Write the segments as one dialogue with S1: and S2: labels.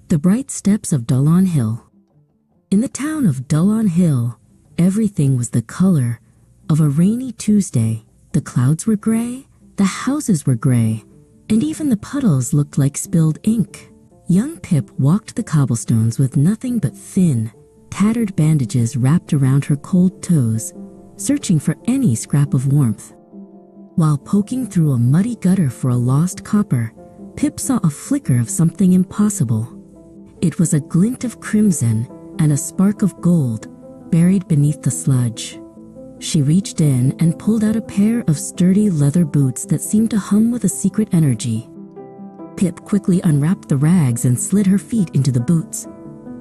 S1: The bright steps of Dullon Hill. In the town of Dullon Hill, everything was the color of a rainy Tuesday. The clouds were gray, the houses were gray, and even the puddles looked like spilled ink. Young Pip walked the cobblestones with nothing but thin, tattered bandages wrapped around her cold toes, searching for any scrap of warmth. While poking through a muddy gutter for a lost copper, Pip saw a flicker of something impossible. It was a glint of crimson and a spark of gold buried beneath the sludge. She reached in and pulled out a pair of sturdy leather boots that seemed to hum with a secret energy. Pip quickly unwrapped the rags and slid her feet into the boots.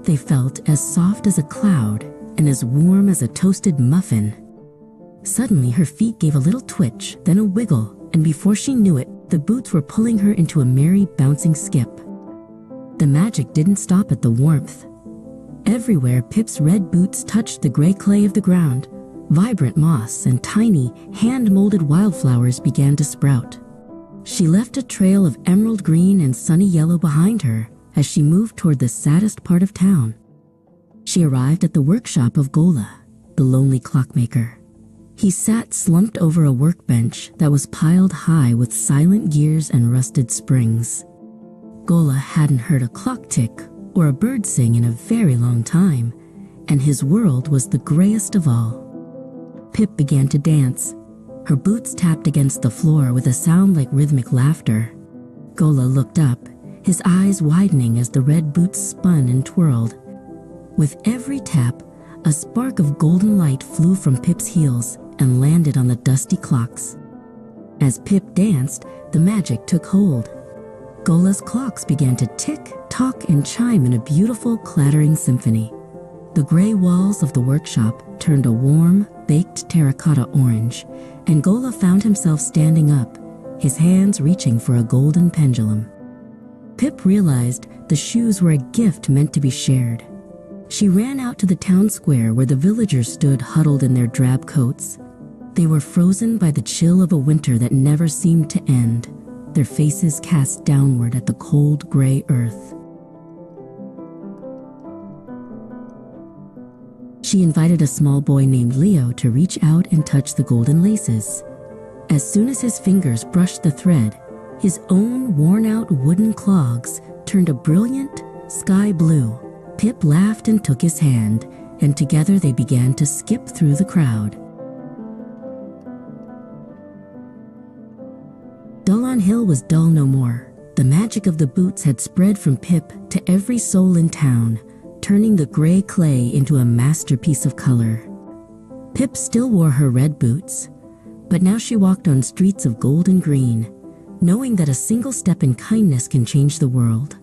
S1: They felt as soft as a cloud and as warm as a toasted muffin. Suddenly, her feet gave a little twitch, then a wiggle, and before she knew it, the boots were pulling her into a merry, bouncing skip. The magic didn't stop at the warmth. Everywhere Pip's red boots touched the gray clay of the ground, vibrant moss and tiny, hand-molded wildflowers began to sprout. She left a trail of emerald green and sunny yellow behind her as she moved toward the saddest part of town. She arrived at the workshop of Gola, the lonely clockmaker. He sat slumped over a workbench that was piled high with silent gears and rusted springs. Gola hadn't heard a clock tick or a bird sing in a very long time, and his world was the grayest of all. Pip began to dance. Her boots tapped against the floor with a sound like rhythmic laughter. Gola looked up, his eyes widening as the red boots spun and twirled. With every tap, a spark of golden light flew from Pip's heels and landed on the dusty clocks. As Pip danced, the magic took hold. Gola's clocks began to tick, tock, and chime in a beautiful, clattering symphony. The gray walls of the workshop turned a warm, baked terracotta orange, and Gola found himself standing up, his hands reaching for a golden pendulum. Pip realized the shoes were a gift meant to be shared. She ran out to the town square where the villagers stood huddled in their drab coats. They were frozen by the chill of a winter that never seemed to end, their faces cast downward at the cold gray earth. She invited a small boy named Leo to reach out and touch the golden laces. As soon as his fingers brushed the thread, his own worn-out wooden clogs turned a brilliant sky blue. Pip laughed and took his hand, and together they began to skip through the crowd. Dullon Hill was dull no more. The magic of the boots had spread from Pip to every soul in town, turning the gray clay into a masterpiece of color. Pip still wore her red boots, but now she walked on streets of gold and green, knowing that a single step in kindness can change the world.